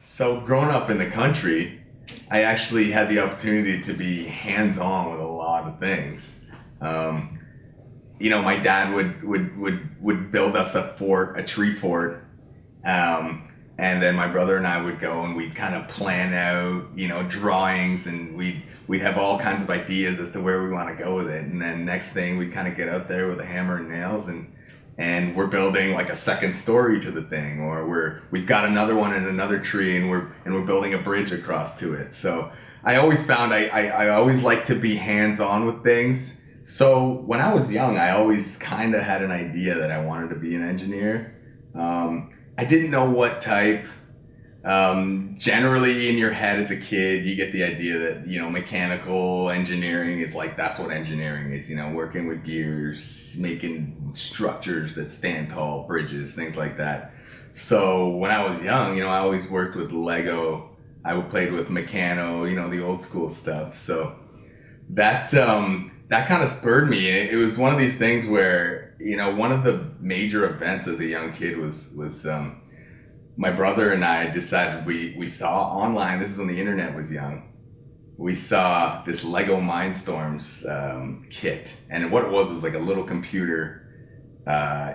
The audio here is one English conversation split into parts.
So growing up in the country, I actually had the opportunity to be hands-on with a lot of things. Um, my dad would build us a fort, a tree fort, and then my brother and I would go and we'd kind of plan out, drawings, and we'd have all kinds of ideas as to where we want to go with it. And then next thing we'd kind of get out there with a hammer and nails and we're building like a second story to the thing, or we've got another one in another tree and we're building a bridge across to it. So I always found I always like to be hands on with things. So when I was young, I always kind of had an idea that I wanted to be an engineer. I didn't know what type. Generally, in your head as a kid, you get the idea that mechanical engineering is like that's what engineering is. Working with gears, making structures that stand tall, bridges, things like that. So when I was young, I always worked with Lego. I played with Meccano, the old school stuff. So that kind of spurred me. It was one of these things where one of the major events as a young kid was my brother and I decided we saw online. This is when the internet was young. We saw this Lego Mindstorms kit, and what it was like a little computer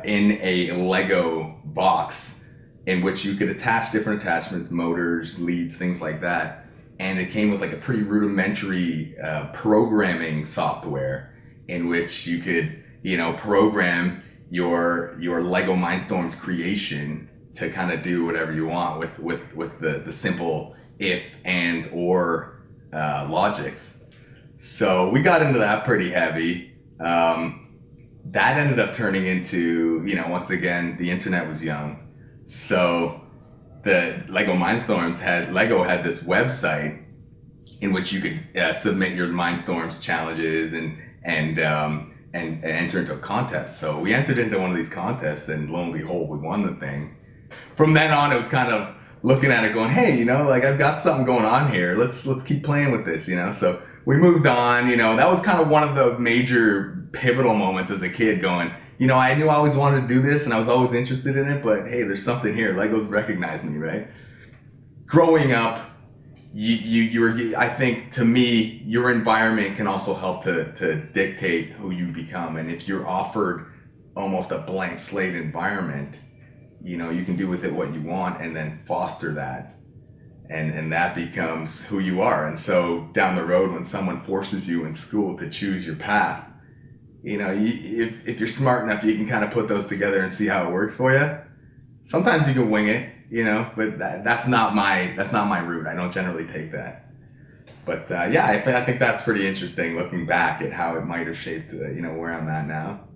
in a Lego box in which you could attach different attachments, motors, leads, things like that. And it came with like a pretty rudimentary programming software in which you could, program your Lego Mindstorms creation to kind of do whatever you want with the simple if and or logics. So we got into that pretty heavy. That ended up turning into, once again, the internet was young. So the Lego Mindstorms Lego had this website in which you could submit your Mindstorms challenges and enter into a contest. So we entered into one of these contests, and lo and behold, we won the thing. From then on, it was kind of looking at it going, hey, like I've got something going on here. Let's keep playing with this, So we moved on, that was kind of one of the major pivotal moments as a kid going, I knew I always wanted to do this and I was always interested in it, but hey, there's something here. Legos recognize me, right? Growing up, I think to me, your environment can also help to dictate who you become. And if you're offered almost a blank slate environment, you can do with it what you want and then foster that. And that becomes who you are. And so down the road, when someone forces you in school to choose your path, if you're smart enough, you can kind of put those together and see how it works for you. Sometimes you can wing it, but that's not my route. I don't generally take that. But I think that's pretty interesting looking back at how it might have shaped, where I'm at now.